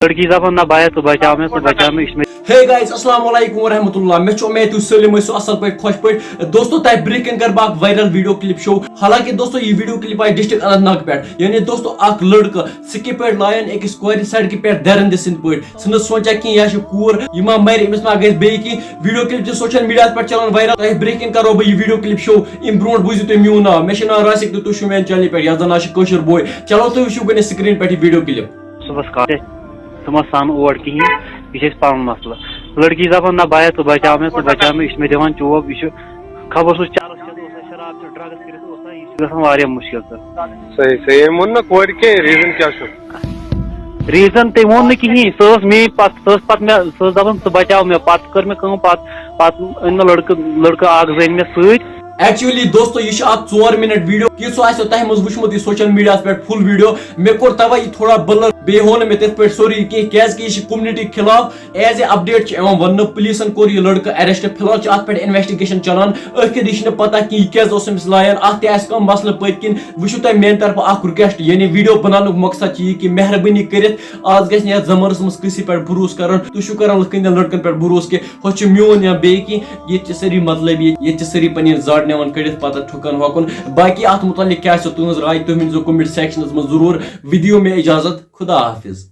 लड़की दपन ना बाया तो बचा में इसमें Hey guys, अस्सलाम वालेकुम वरहमतुल्लाह। मैं उम्मीद हूँ सलिम हो असल पे खुश पे दोस्तों तय ब्रेकिंग कर बाक वायरल वीडियो क्लिप शो। हालांकि दोस्तों ये वीडियो क्लिप आई डिस्ट्रिक्ट अनंतनाग पे यानी दोस्तों अख लड़का सिक्के पे लायन एक स्क्वायर सड़क पे दरंद सिंध पे सन सोचा कि या कूर यमा मर इमस मा गई बे कि वीडियो क्लिप जो सोशल मीडिया पे चलन वायरल तय ब्रेकिंग करो बे वीडियो क्लिप शो इन ब्रोड बुझु तो म्यून ना मे ना रासिक तो छु मेन चैनल पे या जना कोशर बॉय चलो तो वुशु गने स्क्रीन पे वीडियो क्लिप सुबह का तुम सान ओर कहीं यह पान मसला लड़की दपन ना बाया तो बचा में इसमें दिवान चोब यह खबर सो चाल शराब ड्रग्स कर मुश्किल सही सही मुन ना कोर के रीजन क्या रीजन तम वो कहीं सह मे मे दपान सह बचाव मे पत कर मे अन लड़का अग जन मे सत एक्चुअली दोस्तों ये 4 मिनट वीडियो किस तह मज वुचमुत सोशल मीडिया पे फुल वीडियो मे कोर तवे थोड़ा बलर बे हो मे तथ पे सोरी कह कम्युनिटी खिलाफ एज ए अपडेट वन पुलिसन कोर यह लड़का अरेस्ट फिलहाल अत पे इन्वेस्टिगेशन चलान अखिर यह पता कि यह लायन अत कम मसल पत किन वुचु तुम मेन तरफ अख रिक्वेस्ट यानी वीडियो बनाने मकसद कि मेहरबानी कर आज गि जमानस मज किसी पे भरोस कर तुम कर लड़कन पे भरोस कि हो मोन या बे कि ये सारी मतलब ये सारी पन जाड़ नेवान कड़ित पता ठुकन वकुन बाकी अत मुतल्लिक क्या तुज राय तुम कमेंट सेक्शनस में जरूर वीडियो में इजाजत खुदा हाफिज।